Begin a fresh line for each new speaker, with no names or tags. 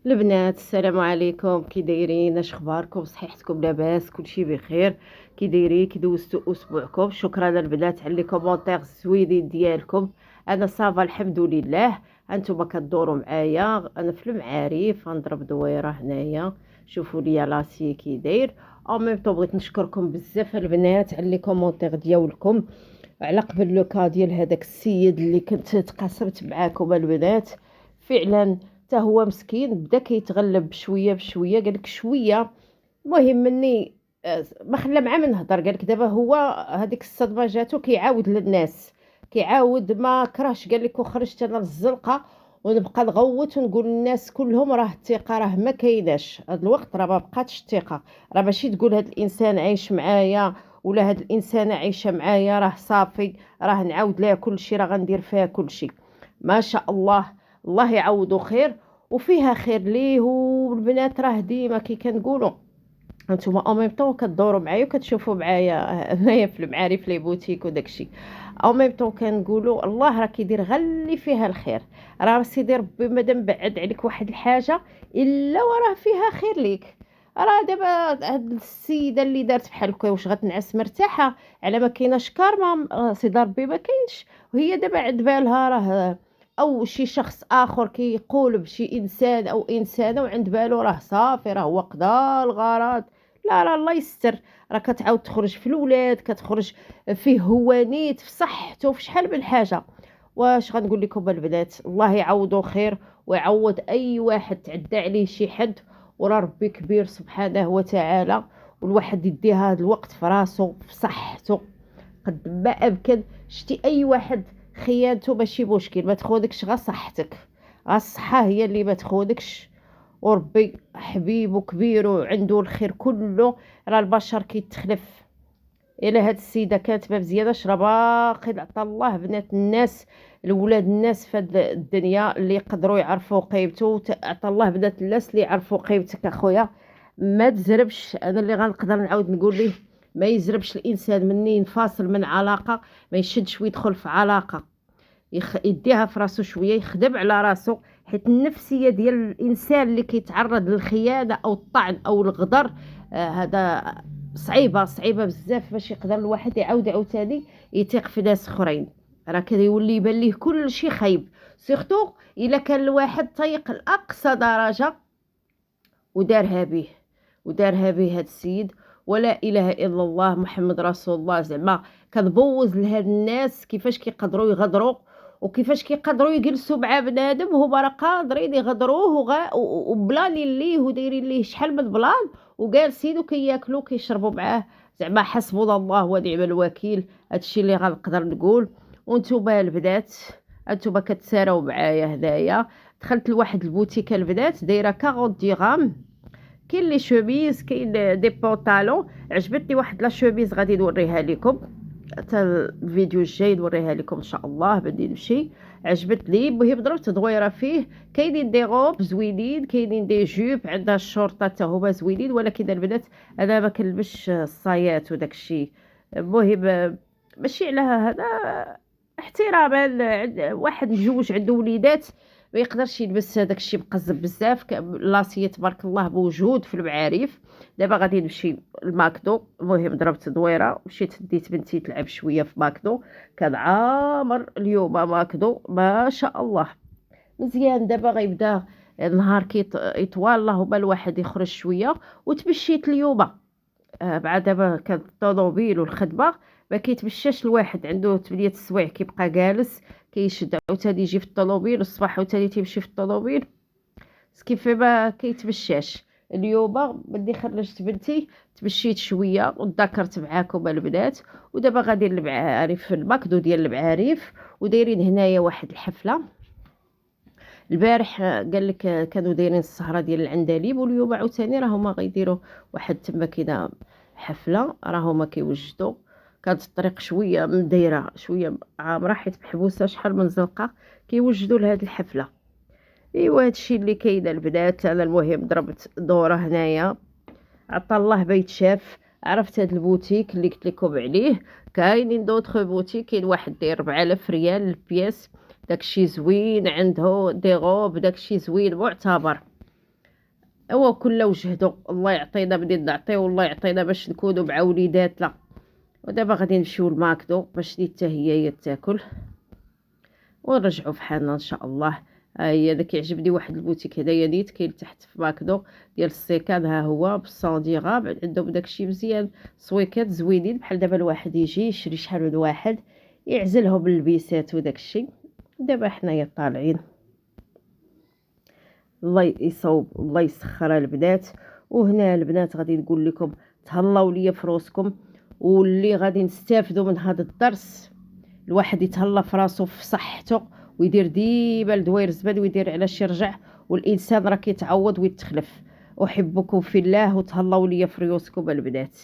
البنات السلام عليكم، كي دايرين؟ اش اخباركم؟ صحيحتكم لاباس؟ كلشي بخير؟ كي دايرين؟ كي دوزتوا اسبوعكم؟ شكرا البنات على لي كومونتير زوينين ديالكم. انا صافا الحمد لله. انتم كدوروا معايا، انا في المعارف غنضرب دويره هنايا. شوفوا لي لاسي كي داير. او ميم طون بغيت نشكركم بزاف البنات على لي كومونتير ديالكم على قبل لوكا ديال هذاك السيد اللي كنت تقاسمت معاكم البنات. فعلا حتى هو مسكين بدا كيتغلب بشويه بشويه، قالك شويه. المهم مني ما خلى مع من هضر، قالك دابا هو هذيك الصدمه جاتو كيعاود للناس، كيعاود ما كرهش. قالك وخرجت انا للزنقه ونبقى نغوت ونقول للناس كلهم راه الثقه راه ما كايناش، هذا الوقت راه ما بقاتش الثقه. راه ماشي تقول هذا الانسان عايش معايا ولا هاد الانسانه عايشه معايا راه صافي، راه نعاود ليها كل شيء، راه غندير فيها كل شيء. ما شاء الله، الله يعوضه خير وفيها خير ليه. والبنات راه ديما كي كنقولوا هانتوما او ميم طون كدوروا معايا وكتشوفوا معايا هنايا في المعارف لي بوتيك وداكشي. او ميم طون كنقولوا الله راه كيدير غير اللي فيها الخير. راه سيدي ربي مادام بعد عليك واحد الحاجه الا وراه فيها خير ليك. راه دابا هاد السيده اللي دارت بحال هكا واش غتنعس مرتاحه على ما كايناش كارما؟ سيدي ربي ما كاينش. وهي دابا عند بالها راه او شي شخص اخر كيقول بشي انسان او انسانه وعند بالو راه صافي راه هو قضى الغرض. لا راه الله يستر. راه كتعاود تخرج في الولاد، كتخرج فيه هوانيت في صحته في شحال من حاجه. واش غنقول لكم البنات؟ الله يعوضه خير ويعوض اي واحد تعدى عليه شي حد. وراه ربي كبير سبحانه وتعالى، والواحد يدي هذا الوقت في راسه في صحته قد ما امكن. شتي اي واحد خيانته ماشي مشكل، ما تخونكش غير صحتك، غير الصحه هي اللي ما تخونكش. وربي حبيب وكبير وعنده الخير كله. راه البشر كيتخلف. الا هاد السيده كانت ما مزياناش راه باقي عطا الله بنات الناس، الولاد الناس في هاد الدنيا اللي يقدروا يعرفوا قيمته. عطا الله بنات الناس اللي يعرفوا قيمتك اخويا. ما تزربش، انا اللي غنقدر نعاود نقول ليه ما يزربش الانسان مني ينفصل من علاقه، ما يشدش ويدخل في علاقه، يديها في راسو شويه، يخدم على راسو. حيت النفسيه ديال الانسان اللي كيتعرض للخيانه او الطعن او الغدر هذا صعيبه صعيبه بزاف باش يقدر الواحد يعاود عاوتاني يثيق في ناس اخرين. راه كيولي يبان ليه كل شيء خايب، سورتو الا كان الواحد طيق لاقصى درجه ودارها به، ودارها به هاد السيد. ولا اله الا الله محمد رسول الله. زعما كتبوظ لهاد الناس كيفاش كيقدروا يغدروا وكيفاش كيقدروا يجلسوا مع بنادم هما راه قادرين يغدروه وبلانين ليه ودايرين ليه شحال من بلان وجالسين وكياكلوا كيشربوا معاه. زعما حسبنا الله ونعم الوكيل. هادشي اللي غنقدر نقول. وانتوما البنات انتوما كتساراو معايا هنايا. دخلت لواحد البوتيكه البنات دايره 40 درهم. كاين لي شوميز، كاين دي بونطالون. عجبتني واحد لا شوميز غادي نوريها لكم حتى الفيديو الجاي، نوريها لكم ان شاء الله بدي نمشي. عجبتني المهم ضربت دويره فيه. كاينين دي روب زوينين، كاينين دي جوب عندها الشرطه حتى هما زوينين، ولكن البنات انا ما كنلبسش الصايات وداك الشيء. المهم ماشي على هذا، احتراما واحد مجوج عنده وليدات ما يقدرش يلبس هذاك الشيء مقزب بزاف. لاسيه تبارك الله موجود في المعارف. دابا غادي نمشي لماكدو. المهم ضربت دويره مشيت ديت بنتي تلعب شويه في ماكدو. كان عامر اليوم ماكدو ما شاء الله مزيان. دابا غيبدا النهار يطوال، اللهم الواحد يخرج شويه. وتمشيت اليوم بعد دابا كانت الطوموبيل والخدمه ما كيتمشاش الواحد، عنده 8 السوايع كيبقى جالس كيشد عاوتاني يجي في الطوموبيل والصباح عاوتاني تيمشي في الطوموبيل. كيف ما كيتمشاش. اليوم ملي خرجت بنتي تمشيت شويه وتذاكرت معاكم البنات. ودابا غادي للمعارف الماكدو ديال المعارف ودايرين هنايا واحد الحفله. البارح قال لك كانوا دايرين السهره ديال العندليب، واليوم عاوتاني راهما غيديروا واحد تما كده حفله راهما كيوجدوا. كانت الطريق شويه مدايره شويه عامره حيت محبوسه شحال من زنقه كيوجدوا لهاد الحفله. ايوا هادشي اللي كاين البنات. انا المهم ضربت دوره هنايا عطا الله بيت شاف. عرفت هاد البوتيك اللي قلت لكم عليه؟ كاينين دوطخ بوتيك، كاين واحد داير 4000 ريال البياس. داكشي زوين عنده دي غوب، داكشي زوين معتبر. هو كل وجهدو، الله يعطينا منين نعطيو والله يعطينا باش نكونوا مع وليداتنا. ودابا غادي نمشيو لماكدو باش نيت حتى هي تاكل ونرجعوا في حالنا ان شاء الله. ها هي انا كيعجبني واحد البوتيك هنايا نيت كاين تحت في ماكدو ديال السيكان، ها هو ب 100 درهم عندهم داكشي مزيان، سويكات زوينين بحال دابا الواحد يجي يشري شحال من واحد يعزلهم اللبيسات وداكشي. دابا حنايا طالعين، الله يصوب الله يسخر البنات. وهنا البنات غادي نقول لكم تهلاو ليا في روسكم، واللي غادي نستافدوا من هذا الدرس الواحد يتهلا في راسو في صحته ويدير ديما الدواير زباد ويدير علاش يرجع، والانسان راه كيتعوض ويتخلف. احبكم في الله وتهلاو ليا في ريوسكم البنات.